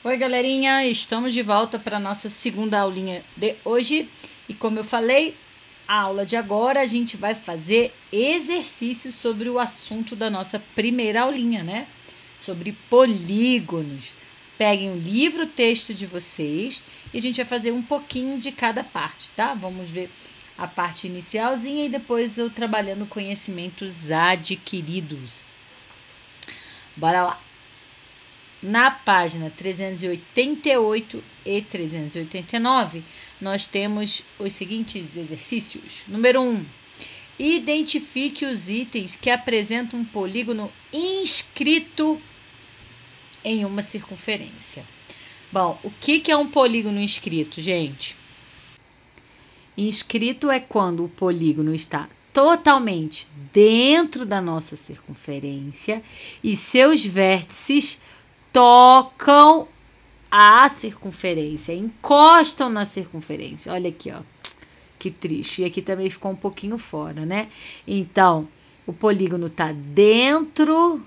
Oi, galerinha, estamos de volta para a nossa segunda aulinha de hoje. E como eu falei, a aula de agora a gente vai fazer exercícios sobre o assunto da nossa primeira aulinha, né? Sobre polígonos. Peguem o livro, o texto de vocês e a gente vai fazer um pouquinho de cada parte, tá? Vamos ver a parte inicialzinha e depois eu trabalhando conhecimentos adquiridos. Bora lá! Na página 388 e 389, nós temos os seguintes exercícios. Número 1. Identifique os itens que apresentam um polígono inscrito em uma circunferência. Bom, o que é um polígono inscrito, gente? Inscrito é quando o polígono está totalmente dentro da nossa circunferência e seus vértices tocam a circunferência, encostam na circunferência. Olha aqui, ó, que triste. E aqui também ficou um pouquinho fora, né? Então, o polígono está dentro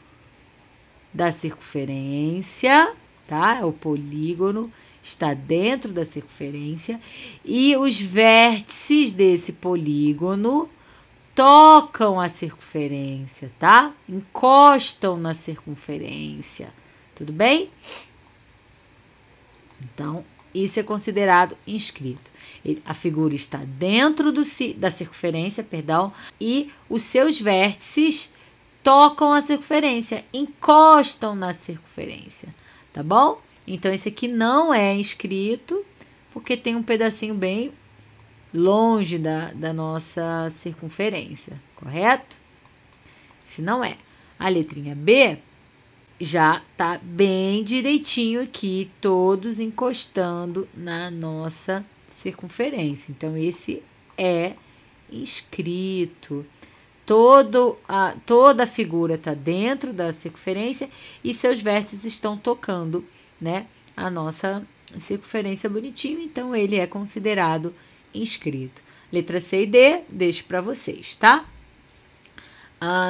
da circunferência, tá? O polígono está dentro da circunferência e os vértices desse polígono tocam a circunferência, tá? Encostam na circunferência. Tudo bem? Então, isso é considerado inscrito. A figura está dentro da circunferência, perdão, e os seus vértices tocam a circunferência, encostam na circunferência, tá bom? Então, esse aqui não é inscrito, porque tem um pedacinho bem longe da nossa circunferência, correto? Se não é. A letrinha B já tá bem direitinho aqui, todos encostando na nossa circunferência. Então, esse é inscrito. Toda a figura está dentro da circunferência e seus vértices estão tocando, né, a nossa circunferência bonitinho. Então, ele é considerado inscrito. Letra C e D, deixo para vocês, tá?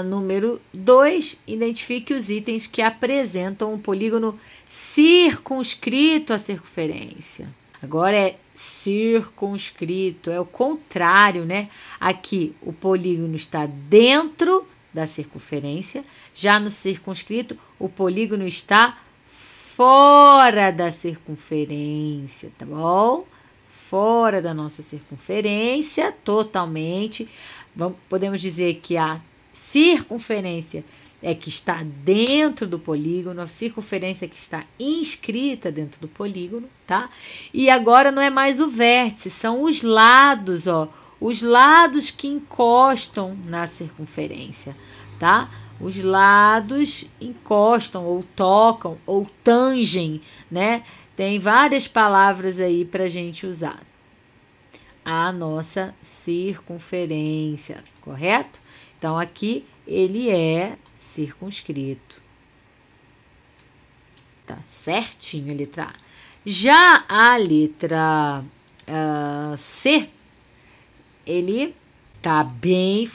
Número 2, identifique os itens que apresentam um polígono circunscrito à circunferência. Agora é circunscrito, é o contrário, né? Aqui o polígono está dentro da circunferência, já no circunscrito o polígono está fora da circunferência, tá bom? Fora da nossa circunferência, totalmente. Podemos dizer que a circunferência é que está dentro do polígono, a circunferência é que está inscrita dentro do polígono, tá? E agora não é mais o vértice, são os lados, ó, os lados que encostam na circunferência, tá? Os lados encostam ou tocam ou tangem, né? Tem várias palavras aí pra gente usar. A nossa circunferência, correto? Então, aqui ele é circunscrito. Tá certinho a letra A. Já a letra C, ele tá bem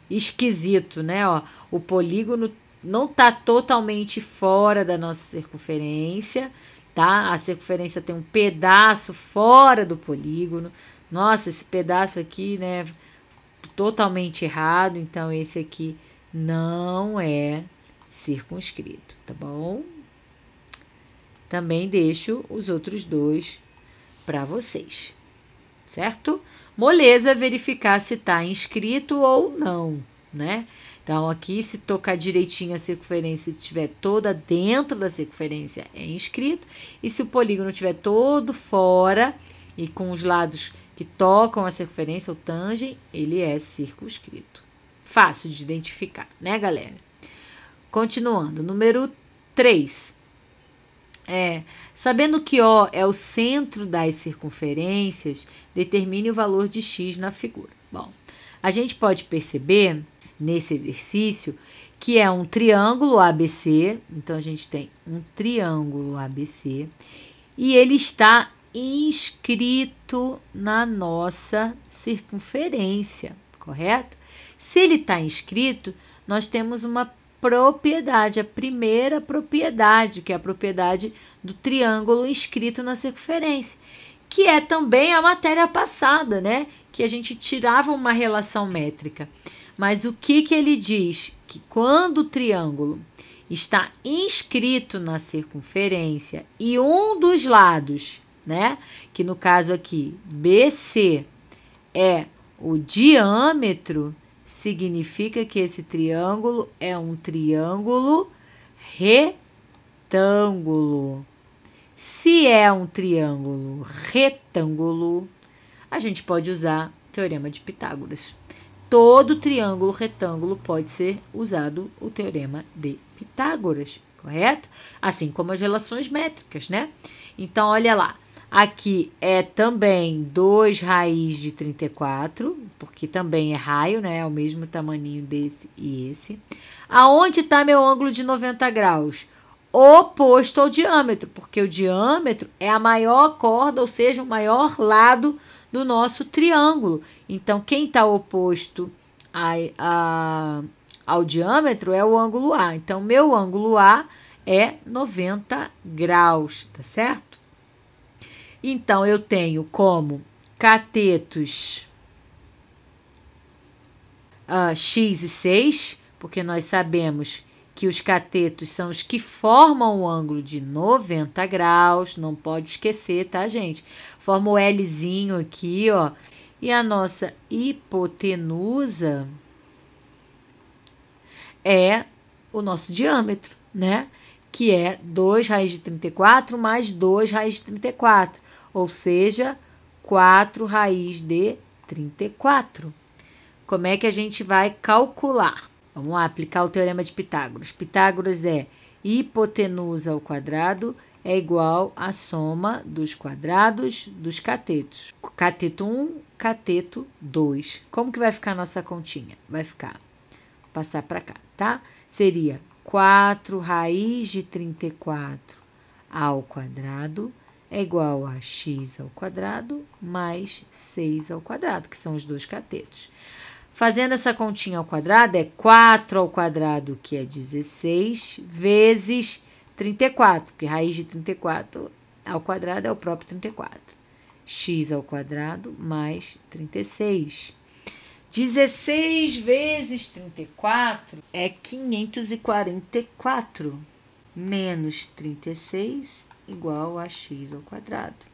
esquisito, né? Ó, o polígono não tá totalmente fora da nossa circunferência, tá? A circunferência tem um pedaço fora do polígono. Nossa, esse pedaço aqui, né, totalmente errado, então esse aqui não é circunscrito, tá bom? Também deixo os outros dois para vocês, certo? Moleza verificar se está inscrito ou não, né? Então, aqui, se tocar direitinho a circunferência e estiver toda dentro da circunferência, é inscrito. E se o polígono estiver todo fora e com os lados que tocam a circunferência ou tangem, ele é circunscrito. Fácil de identificar, né, galera? Continuando, número 3. Sabendo que O é o centro das circunferências, determine o valor de x na figura. Bom, a gente pode perceber nesse exercício que é um triângulo ABC. Então, a gente tem um triângulo ABC e ele está inscrito na nossa circunferência, correto? Se ele está inscrito, nós temos uma propriedade, a primeira propriedade, que é a propriedade do triângulo inscrito na circunferência, que é também a matéria passada, né? Que a gente tirava uma relação métrica. Mas o que ele diz? Que quando o triângulo está inscrito na circunferência e um dos lados, né? Que no caso aqui, BC é o diâmetro, significa que esse triângulo é um triângulo retângulo. Se é um triângulo retângulo, a gente pode usar o teorema de Pitágoras. Todo triângulo retângulo pode ser usado o teorema de Pitágoras, correto? Assim como as relações métricas, né? Então, olha lá. Aqui é também 2 raiz de 34, porque também é raio, né? É o mesmo tamaninho desse e esse. Aonde está meu ângulo de 90 graus? Oposto ao diâmetro, porque o diâmetro é a maior corda, ou seja, o maior lado do nosso triângulo. Então, quem está oposto ao diâmetro é o ângulo A. Então, meu ângulo A é 90 graus, tá certo? Então, eu tenho como catetos x e 6, porque nós sabemos que os catetos são os que formam o ângulo de 90 graus, não pode esquecer, tá, gente? Forma o Lzinho aqui, ó. E a nossa hipotenusa é o nosso diâmetro, né? Que é 2 raiz de 34 mais 2 raiz de 34, ou seja, 4 raiz de 34. Como é que a gente vai calcular? Vamos lá, aplicar o teorema de Pitágoras. Pitágoras é hipotenusa ao quadrado é igual à soma dos quadrados dos catetos. Cateto 1, cateto 2. Como que vai ficar a nossa continha? Vai ficar, vou passar para cá, tá? Seria 4 raiz de 34 ao quadrado é igual a x ao quadrado mais 6 ao quadrado, que são os dois catetos. Fazendo essa continha ao quadrado, é 4 ao quadrado, que é 16, vezes 34, porque raiz de 34 ao quadrado é o próprio 34. X ao quadrado mais 36. 16 vezes 34 é 544, menos 36 igual a x ao quadrado.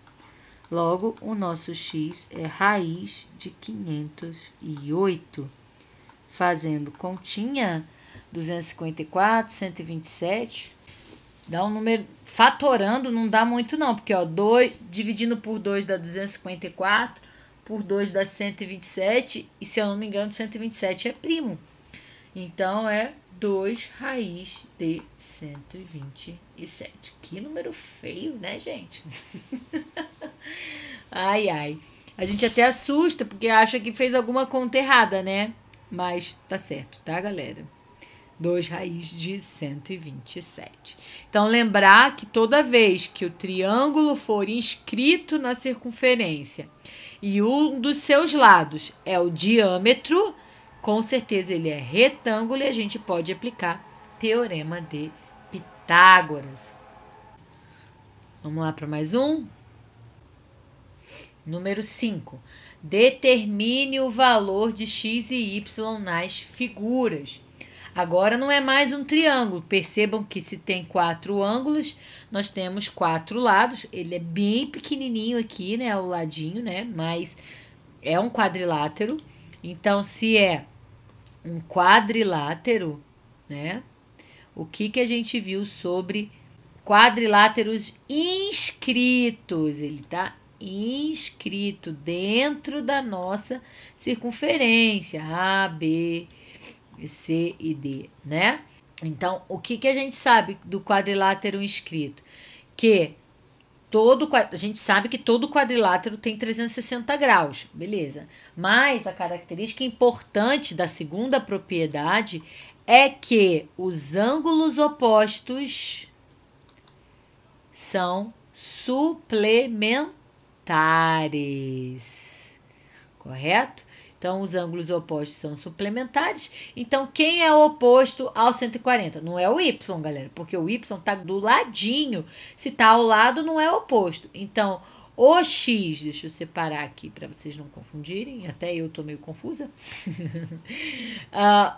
Logo, o nosso x é raiz de 508. Fazendo continha, 254, 127, dá um número, fatorando não dá muito não, porque ó, 2 dividindo por 2 dá 254, por 2 dá 127, e se eu não me engano, 127 é primo. Então, é 2 raiz de 127. Que número feio, né, gente? Ai, ai. A gente até assusta, porque acha que fez alguma conta errada, né? Mas tá certo, tá, galera? 2 raiz de 127. Então, lembrar que toda vez que o triângulo for inscrito na circunferência e um dos seus lados é o diâmetro, com certeza ele é retângulo e a gente pode aplicar teorema de Pitágoras. Vamos lá para mais um? Número 5. Determine o valor de x e y nas figuras. Agora não é mais um triângulo. Percebam que se tem 4 ângulos, nós temos 4 lados. Ele é bem pequenininho aqui, né? O ladinho, né? Mas é um quadrilátero. Então, se é um quadrilátero, né? O que a gente viu sobre quadriláteros inscritos? Ele tá inscrito dentro da nossa circunferência A, B, C e D, né? Então, o que a gente sabe do quadrilátero inscrito? Que a gente sabe que todo quadrilátero tem 360 graus, beleza. Mas a característica importante da segunda propriedade é que os ângulos opostos são suplementares, correto? Então, os ângulos opostos são suplementares. Então, quem é oposto ao 140? Não é o y, galera, porque o y está do ladinho. Se está ao lado, não é oposto. Então, o x, deixa eu separar aqui para vocês não confundirem, até eu estou meio confusa.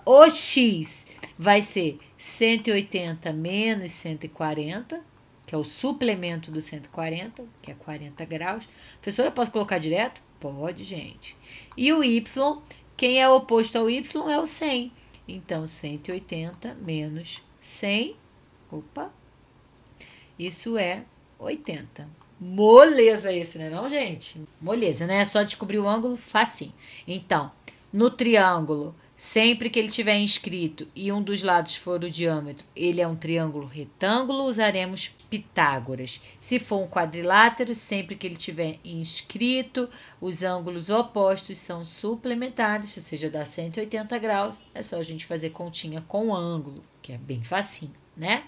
O x vai ser 180 menos 140, que é o suplemento do 140, que é 40 graus. Professora, posso colocar direto? Pode, gente. E o y, quem é oposto ao y é o 100. Então, 180 menos 100, isso é 80. Moleza esse, né não, gente? Moleza, né? É só descobrir o ângulo, facinho. Então, no triângulo, sempre que ele tiver inscrito e um dos lados for o diâmetro, ele é um triângulo retângulo, usaremos Pitágoras. Se for um quadrilátero, sempre que ele tiver inscrito, os ângulos opostos são suplementares, ou seja, dá 180 graus. É só a gente fazer continha com o ângulo, que é bem facinho, né?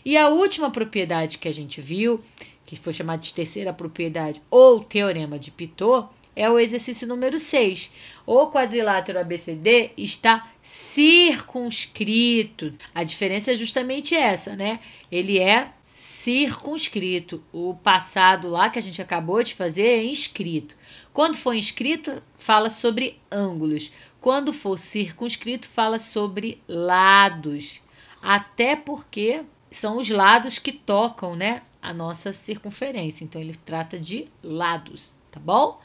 E a última propriedade que a gente viu, que foi chamada de terceira propriedade ou teorema de Pitot, é o exercício número 6. O quadrilátero ABCD está circunscrito. A diferença é justamente essa, né? Ele é circunscrito. O passado lá que a gente acabou de fazer é inscrito. Quando for inscrito, fala sobre ângulos. Quando for circunscrito, fala sobre lados. Até porque são os lados que tocam, né, a nossa circunferência. Então, ele trata de lados, tá bom?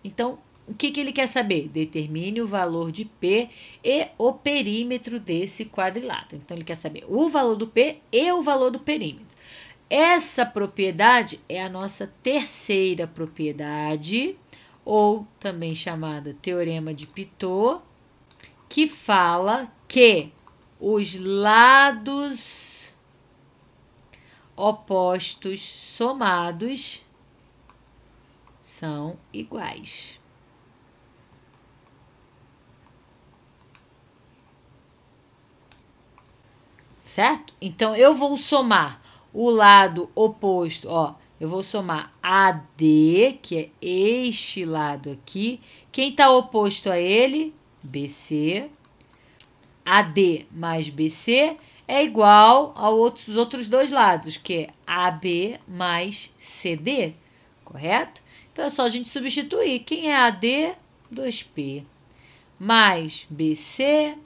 Então, o que ele quer saber? Determine o valor de P e o perímetro desse quadrilátero. Então, ele quer saber o valor do P e o valor do perímetro. Essa propriedade é a nossa terceira propriedade, ou também chamada teorema de Pitot, que fala que os lados opostos somados são iguais. Certo? Então, eu vou somar o lado oposto, ó. Eu vou somar AD, que é este lado aqui. Quem está oposto a ele? BC. AD mais BC é igual aos outros dois lados, que é AB mais CD, correto? Então, é só a gente substituir. Quem é AD? 2P. Mais BC,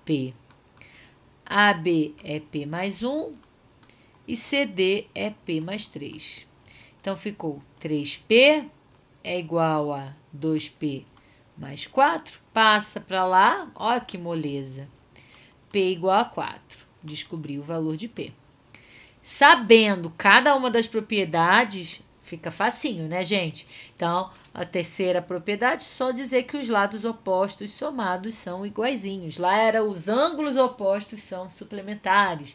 P. AB é P mais 1 e CD é P mais 3. Então, ficou 3P é igual a 2P mais 4. Passa para lá, olha que moleza. P igual a 4. Descobri o valor de P. Sabendo cada uma das propriedades, fica facinho, né, gente? Então, a terceira propriedade, só dizer que os lados opostos somados são iguaizinhos. Lá era os ângulos opostos são suplementares,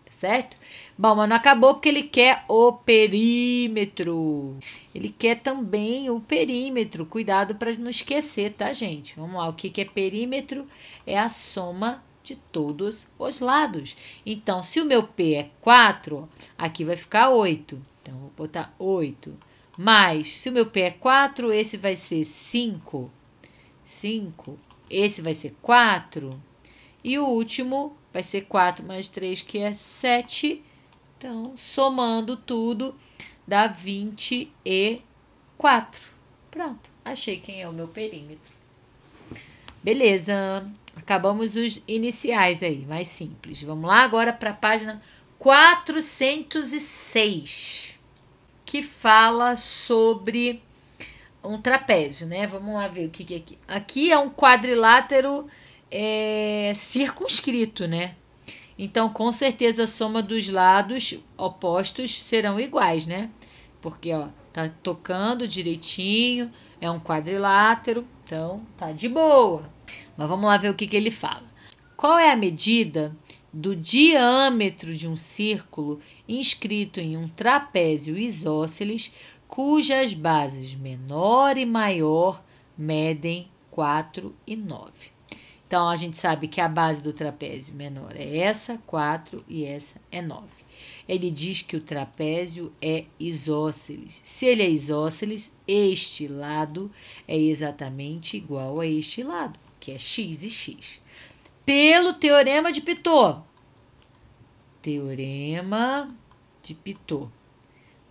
certo? Bom, mas não acabou porque ele quer o perímetro. Ele quer também o perímetro. Cuidado para não esquecer, tá, gente? Vamos lá, o que é perímetro? É a soma de todos os lados. Então, se o meu P é 4, aqui vai ficar 8. Então, vou botar 8. Mais, se o meu P é 4, esse vai ser 5. 5. Esse vai ser 4. E o último vai ser 4 mais 3, que é 7. Então, somando tudo, dá 24. Pronto, achei quem é o meu perímetro. Beleza, acabamos os iniciais aí, mais simples. Vamos lá agora para a página 406, que fala sobre um trapézio, né? Vamos lá ver o que é aqui. Aqui é um quadrilátero circunscrito, né? Então, com certeza, a soma dos lados opostos serão iguais, né? Porque, ó, tá tocando direitinho, é um quadrilátero, então tá de boa. Mas vamos lá ver o que ele fala. Qual é a medida do diâmetro de um círculo inscrito em um trapézio isósceles cujas bases menor e maior medem 4 e 9? Então, a gente sabe que a base do trapézio menor é essa, 4, e essa é 9. Ele diz que o trapézio é isósceles. Se ele é isósceles, este lado é exatamente igual a este lado, que é x e x. Pelo Teorema de Pitot. Teorema de Pitot.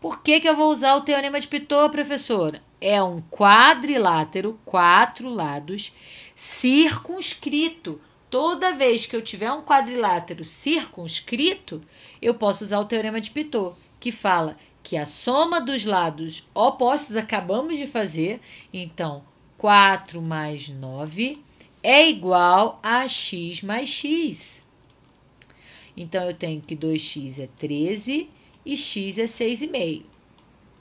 Por que eu vou usar o Teorema de Pitot, professora? É um quadrilátero, 4 lados, circunscrito. Toda vez que eu tiver um quadrilátero circunscrito, eu posso usar o Teorema de Pitot, que fala que a soma dos lados opostos acabamos de fazer, então 4 mais 9 é igual a x mais x. Então, eu tenho que 2x é 13 e x é 6,5.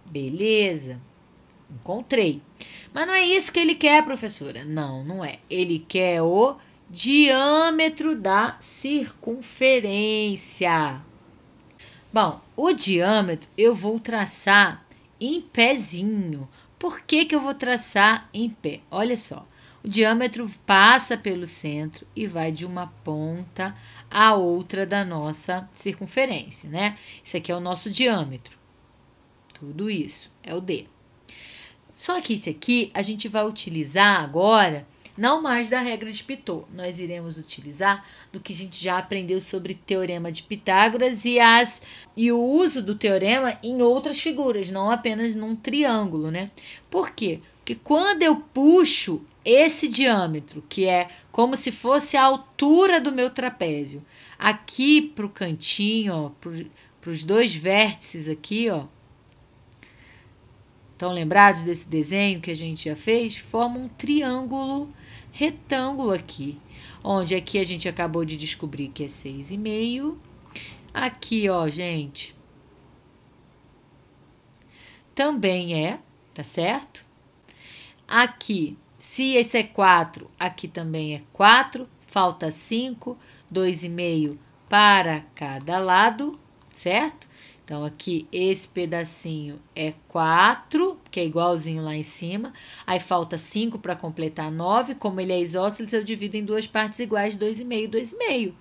Beleza. Encontrei. Mas não é isso que ele quer, professora. Não, não é. Ele quer o diâmetro da circunferência. Bom, o diâmetro eu vou traçar em pezinho. Por que eu vou traçar em pé? Olha só. O diâmetro passa pelo centro e vai de uma ponta à outra da nossa circunferência, né? Isso aqui é o nosso diâmetro. Tudo isso é o D. Só que isso aqui a gente vai utilizar agora, não mais da regra de Pitot. Nós iremos utilizar do que a gente já aprendeu sobre Teorema de Pitágoras e o uso do teorema em outras figuras, não apenas num triângulo, né? Por quê? Porque quando eu puxo esse diâmetro, que é como se fosse a altura do meu trapézio, aqui para o cantinho, para os dois vértices aqui, ó. Estão lembrados desse desenho que a gente já fez? Forma um triângulo retângulo aqui, onde aqui a gente acabou de descobrir que é 6,5. Aqui, ó, gente, também é, tá certo? Aqui, se esse é 4, aqui também é 4, falta 5, 2,5 para cada lado, certo? Então, aqui, esse pedacinho é 4, que é igualzinho lá em cima. Aí, falta 5 para completar 9. Como ele é isósceles, eu divido em duas partes iguais, 2,5, 2,5.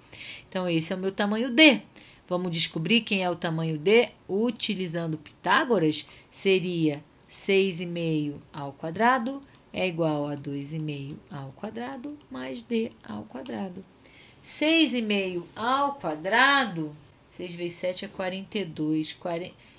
Então, esse é o meu tamanho D. Vamos descobrir quem é o tamanho D? Utilizando Pitágoras, seria 6,5 ao quadrado é igual a 2,5 ao quadrado mais D ao quadrado. 6,5 ao quadrado... 6 vezes 7 é 42,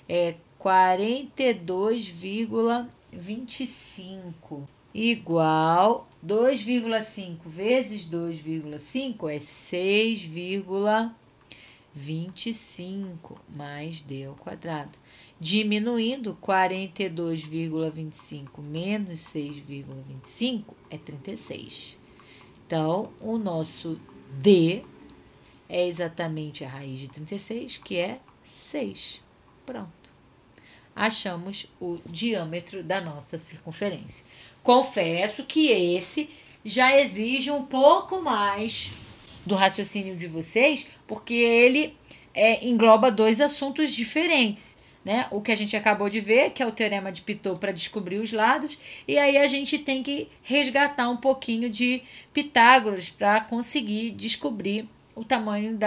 é 42,25, igual 2,5 vezes 2,5 é 6,25 mais D ao quadrado. Diminuindo, 42,25 menos 6,25 é 36. Então, o nosso D é exatamente a raiz de 36, que é 6. Pronto. Achamos o diâmetro da nossa circunferência. Confesso que esse já exige um pouco mais do raciocínio de vocês, porque ele engloba dois assuntos diferentes, né? O que a gente acabou de ver, que é o Teorema de Pitot para descobrir os lados, e aí a gente tem que resgatar um pouquinho de Pitágoras para conseguir descobrir o tamanho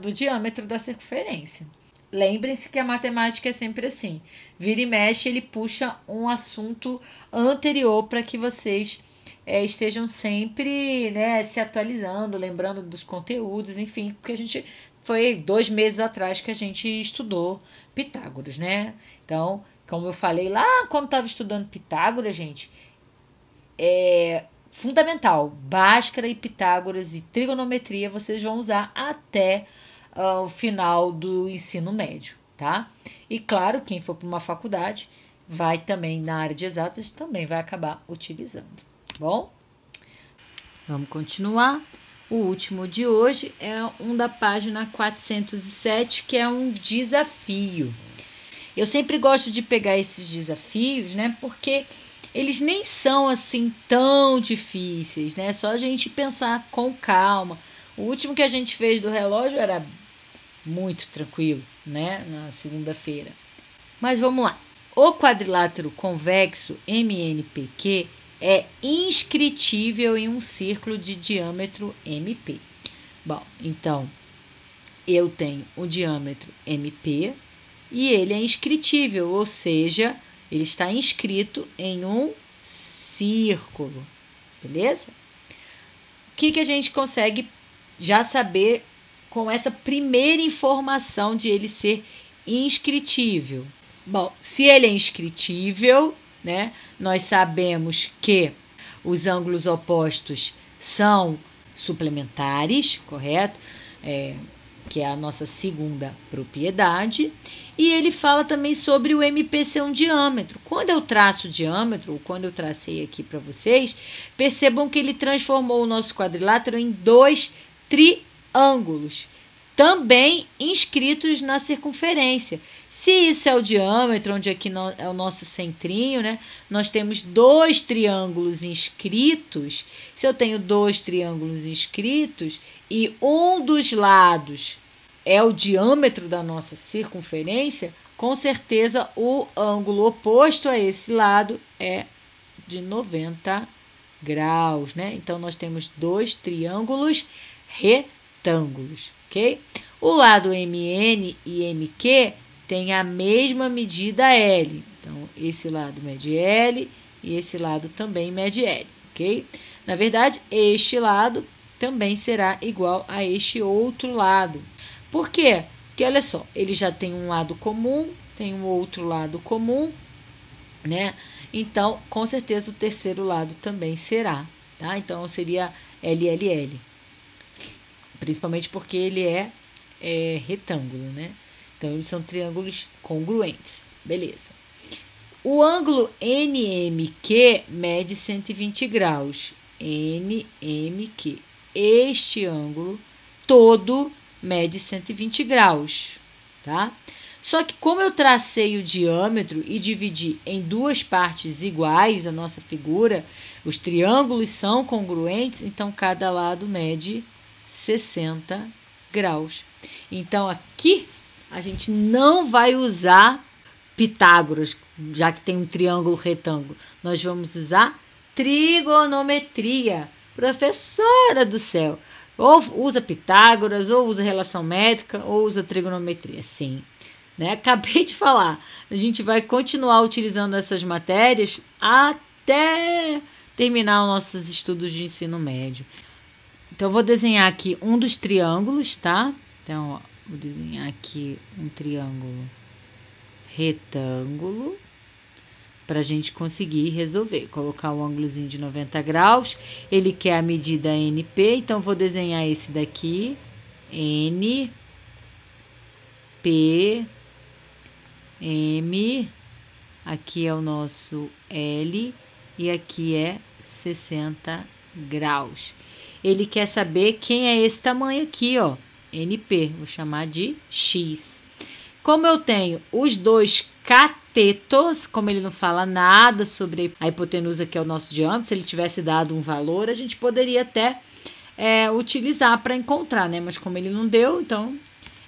do diâmetro da circunferência. Lembrem-se que a matemática é sempre assim. Vira e mexe, ele puxa um assunto anterior para que vocês estejam sempre, né, se atualizando, lembrando dos conteúdos, enfim, porque a gente foi 2 meses atrás que a gente estudou Pitágoras, né? Então, como eu falei lá quando estava estudando Pitágoras, gente, fundamental, Bhaskara e Pitágoras e trigonometria vocês vão usar até o final do ensino médio, tá? E claro, quem for para uma faculdade vai também, na área de exatas, também vai acabar utilizando, tá bom? Vamos continuar. O último de hoje é um da página 407, que é um desafio. Eu sempre gosto de pegar esses desafios, né? Porque eles nem são assim tão difíceis, né? Só a gente pensar com calma. O último que a gente fez do relógio era muito tranquilo, né? Na segunda-feira. Mas vamos lá. O quadrilátero convexo MNPq é inscritível em um círculo de diâmetro MP. Bom, então, eu tenho o diâmetro MP e ele é inscritível, ou seja, ele está inscrito em um círculo, beleza? O que a gente consegue já saber com essa primeira informação de ele ser inscritível? Bom, se ele é inscritível, né, nós sabemos que os ângulos opostos são suplementares, correto? Que é a nossa segunda propriedade. E ele fala também sobre o MP ser um diâmetro. Quando eu traço o diâmetro, ou quando eu tracei aqui para vocês, percebam que ele transformou o nosso quadrilátero em 2 triângulos, também inscritos na circunferência. Se isso é o diâmetro, onde aqui é o nosso centrinho, né? Nós temos 2 triângulos inscritos. Se eu tenho 2 triângulos inscritos e um dos lados é o diâmetro da nossa circunferência, com certeza o ângulo oposto a esse lado é de 90 graus, né? Então, nós temos 2 triângulos retângulos, ok? O lado MN e MQ tem a mesma medida L. Então, esse lado mede L e esse lado também mede L, ok? Na verdade, este lado também será igual a este outro lado. Por quê? Porque, olha só, ele já tem um lado comum, tem um outro lado comum, né? Então, com certeza, o terceiro lado também será, tá? Então, seria LLL. Principalmente porque ele é retângulo, né? Então, eles são triângulos congruentes. Beleza. O ângulo NMQ mede 120 graus. NMQ. Este ângulo todo mede 120 graus, tá? Só que como eu tracei o diâmetro e dividi em 2 partes iguais a nossa figura, os triângulos são congruentes, então cada lado mede 60 graus. Então, aqui a gente não vai usar Pitágoras, já que tem um triângulo retângulo. Nós vamos usar trigonometria. Professora do céu! Ou usa Pitágoras, ou usa relação métrica, ou usa trigonometria. Sim, né? Acabei de falar. A gente vai continuar utilizando essas matérias até terminar os nossos estudos de ensino médio. Então, eu vou desenhar aqui um dos triângulos, tá? Então, ó, vou desenhar aqui um triângulo retângulo para a gente conseguir resolver. Colocar o ângulozinho de 90 graus. Ele quer a medida NP, então vou desenhar esse daqui. N, P, M. Aqui é o nosso L e aqui é 60 graus. Ele quer saber quem é esse tamanho aqui, ó. NP, vou chamar de X. Como eu tenho os dois catetos, como ele não fala nada sobre a hipotenusa, que é o nosso diâmetro, se ele tivesse dado um valor, a gente poderia até utilizar para encontrar, né? Mas como ele não deu, então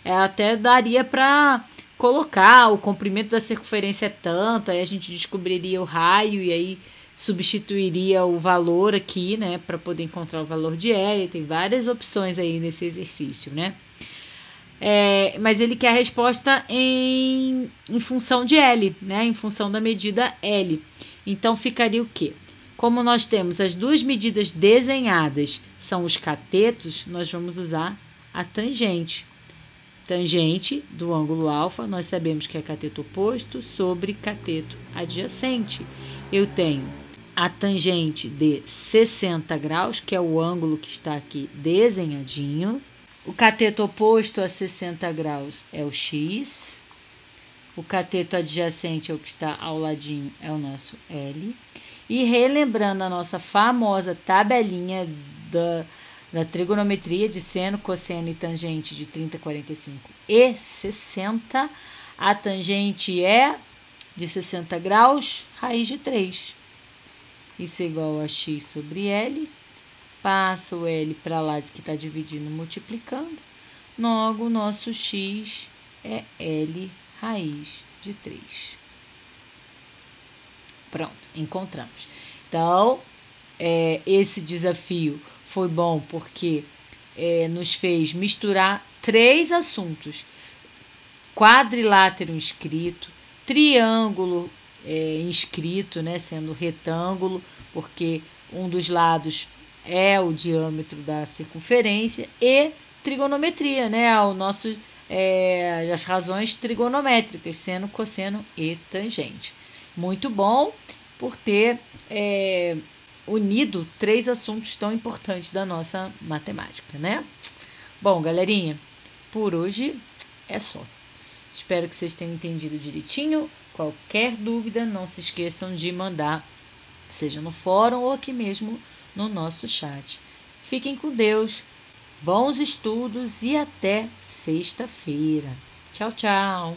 até daria para colocar o comprimento da circunferência é tanto, aí a gente descobriria o raio e aí substituiria o valor aqui, né? Para poder encontrar o valor de L. Tem várias opções aí nesse exercício, né? Mas ele quer a resposta em função de L, né? Em função da medida L. Então, ficaria o quê? Como nós temos as duas medidas desenhadas, são os catetos, nós vamos usar a tangente. Tangente do ângulo alfa, nós sabemos que é cateto oposto sobre cateto adjacente. Eu tenho a tangente de 60 graus, que é o ângulo que está aqui desenhadinho. O cateto oposto a 60 graus é o X. O cateto adjacente é o que está ao ladinho, é o nosso L. E relembrando a nossa famosa tabelinha da trigonometria de seno, cosseno e tangente de 30, 45 e 60, a tangente é de 60 graus, raiz de 3. Isso é igual a X sobre L. Passa o L para lá que está dividindo, multiplicando. Logo, o nosso X é L raiz de 3. Pronto, encontramos. Então, esse desafio foi bom porque nos fez misturar 3 assuntos: quadrilátero inscrito, triângulo inscrito, né, sendo retângulo, porque um dos lados é o diâmetro da circunferência, e trigonometria, né, as razões trigonométricas, seno, cosseno e tangente. Muito bom por ter unido 3 assuntos tão importantes da nossa matemática, né? Bom, galerinha, por hoje é só. Espero que vocês tenham entendido direitinho. Qualquer dúvida, não se esqueçam de mandar, seja no fórum ou aqui mesmo no nosso chat. Fiquem com Deus, bons estudos e até sexta-feira. Tchau, tchau!